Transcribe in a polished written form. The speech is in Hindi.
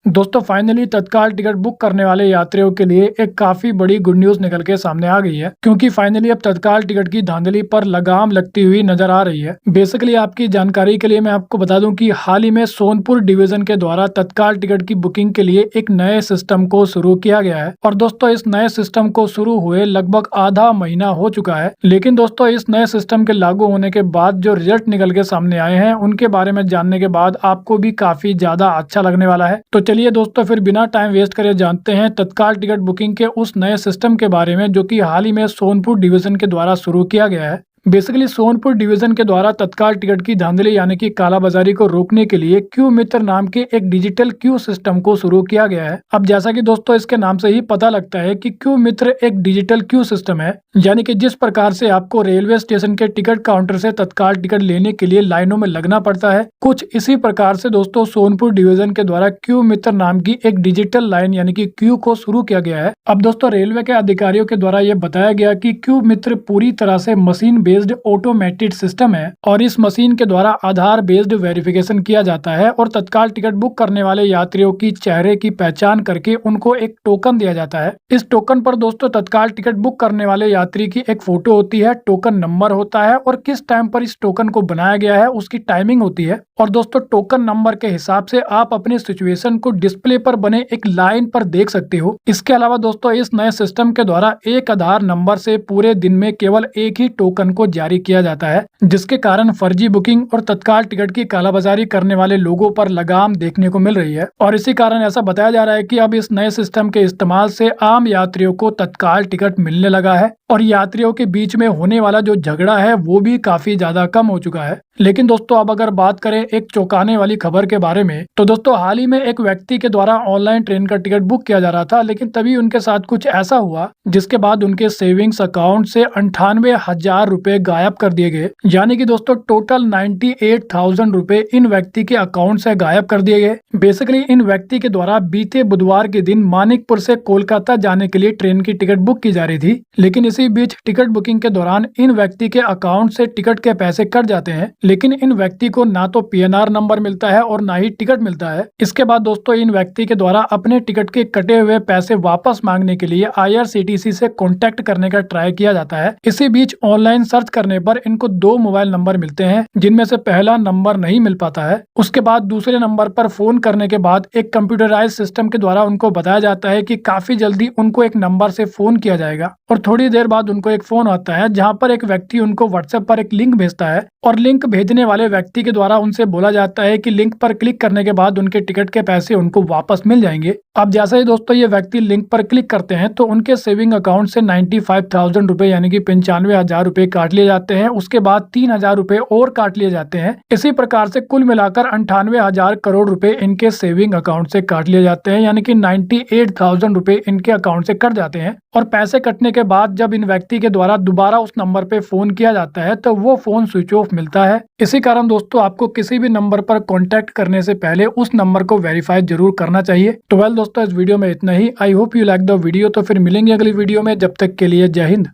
दोस्तों फाइनली तत्काल टिकट बुक करने वाले यात्रियों के लिए एक काफी बड़ी गुड न्यूज निकल के सामने आ गई है, क्योंकि फाइनली अब तत्काल टिकट की धांधली पर लगाम लगती हुई नजर आ रही है। बेसिकली आपकी जानकारी के लिए मैं आपको बता दूं कि हाल ही में सोनपुर डिवीजन के द्वारा तत्काल टिकट की बुकिंग के लिए एक नए सिस्टम को शुरू किया गया है। और दोस्तों इस नए सिस्टम को शुरू हुए लगभग आधा महीना हो चुका है, लेकिन दोस्तों इस नए सिस्टम के लागू होने के बाद जो रिजल्ट निकल के सामने आए हैं उनके बारे में जानने के बाद आपको भी काफी ज्यादा अच्छा लगने वाला है। तो चलिए दोस्तों फिर बिना टाइम वेस्ट करे जानते हैं तत्काल टिकट बुकिंग के उस नए सिस्टम के बारे में जो कि हाल ही में सोनपुर डिवीजन के द्वारा शुरू किया गया है। बेसिकली सोनपुर डिवीजन के द्वारा तत्काल टिकट की धांधली यानी कि कालाबाजारी को रोकने के लिए क्यू मित्र नाम के एक डिजिटल क्यू सिस्टम को शुरू किया गया है। अब जैसा कि दोस्तों इसके नाम से ही पता लगता है कि क्यू मित्र एक डिजिटल क्यू सिस्टम है, यानी कि जिस प्रकार से आपको रेलवे स्टेशन के टिकट काउंटर से तत्काल टिकट लेने के लिए लाइनों में लगना पड़ता है, कुछ इसी प्रकार से दोस्तों सोनपुर डिवीजन के द्वारा क्यू मित्र नाम की एक डिजिटल लाइन यानी कि क्यू को शुरू किया गया है। अब दोस्तों रेलवे के अधिकारियों के द्वारा यह बताया गया कि क्यू मित्र पूरी तरह से मशीन बेस्ड ऑटोमेटेड सिस्टम है और इस मशीन के द्वारा आधार बेस्ड वेरिफिकेशन किया जाता है और तत्काल टिकट बुक करने वाले यात्रियों की चेहरे की पहचान करके उनको एक टोकन दिया जाता है। इस टोकन पर दोस्तों तत्काल टिकट बुक करने वाले यात्री की एक फोटो होती है, टोकन नंबर होता है और किस टाइम पर इस टोकन को बनाया गया है उसकी टाइमिंग होती है। और दोस्तों टोकन नंबर के हिसाब से आप अपने सिचुएशन को डिस्प्ले पर बने एक लाइन पर देख सकते हो। इसके अलावा दोस्तों इस नए सिस्टम के द्वारा एक आधार नंबर से पूरे दिन में केवल एक ही टोकन को जारी किया जाता है, जिसके कारण फर्जी बुकिंग और तत्काल टिकट की कालाबाजारी करने वाले लोगों पर लगाम देखने को मिल रही है। और इसी कारण ऐसा बताया जा रहा है कि अब इस नए सिस्टम के इस्तेमाल से आम यात्रियों को तत्काल टिकट मिलने लगा है और यात्रियों के बीच में होने वाला जो झगड़ा है वो भी काफी ज्यादा कम हो चुका है। लेकिन दोस्तों अब अगर बात करें एक चौंकाने वाली खबर के बारे में, तो दोस्तों हाल ही में एक व्यक्ति के द्वारा ऑनलाइन ट्रेन का टिकट बुक किया जा रहा था, लेकिन तभी उनके साथ कुछ ऐसा हुआ जिसके बाद उनके सेविंग्स अकाउंट से 98,000 रुपए गायब कर दिए गए। यानी कि दोस्तों टोटल 98,000 रुपए इन व्यक्ति के अकाउंट से गायब कर दिए गए। बेसिकली इन व्यक्ति के द्वारा बीते बुधवार के दिन मानिकपुर से कोलकाता जाने के लिए ट्रेन की टिकट बुक की जा रही थी, लेकिन इसी बीच टिकट बुकिंग के दौरान इन व्यक्ति के अकाउंट से टिकट के पैसे कट जाते हैं, लेकिन इन व्यक्ति को ना तो पीएनआर नंबर मिलता है और ना ही टिकट मिलता है। इसके बाद दोस्तों इन व्यक्ति के द्वारा अपने टिकट के कटे हुए पैसे वापस मांगने के लिए IRCTC से कॉन्टेक्ट करने का ट्राई किया जाता है। इसी बीच ऑनलाइन सर्च करने पर इनको 2 मोबाइल नंबर मिलते हैं, जिनमें से पहला नंबर नहीं मिल पाता है। उसके बाद दूसरे नंबर पर फोन करने के बाद एक कंप्यूटराइज सिस्टम के द्वारा उनको बताया जाता है कि काफी जल्दी उनको एक नंबर से फोन किया जाएगा। और थोड़ी देर बाद उनको एक फोन आता है जहां पर एक व्यक्ति उनको व्हाट्सएप पर एक लिंक भेजता है और लिंक भेजने वाले व्यक्ति के द्वारा उनसे बोला जाता है कि लिंक पर क्लिक करने के बाद उनके टिकट के पैसे उनको वापस मिल जाएंगे। अब जैसे ही दोस्तों ये व्यक्ति लिंक पर क्लिक करते हैं तो उनके सेविंग अकाउंट से 95,000 रुपए यानी कि 95,000 रुपए काट लिए जाते हैं। उसके बाद 3,000 रुपए और काट लिए जाते हैं। इसी प्रकार से कुल मिलाकर 98,000 करोड़ रुपए इनके सेविंग अकाउंट से काट लिए जाते हैं, यानी कि 98,000 रुपए इनके अकाउंट से कट जाते हैं। और पैसे कटने के बाद जब इन व्यक्ति के द्वारा दोबारा उस नंबर पे फोन किया जाता है तो वो फोन स्विच ऑफ मिलता है। इसी कारण दोस्तों आपको किसी भी नंबर पर कांटेक्ट करने से पहले उस नंबर को वेरीफाई जरूर करना चाहिए। तो वेल दोस्तों इस वीडियो में इतना ही। I hope you like the video. तो फिर मिलेंगे अगली वीडियो में, जब तक के लिए जय हिंद।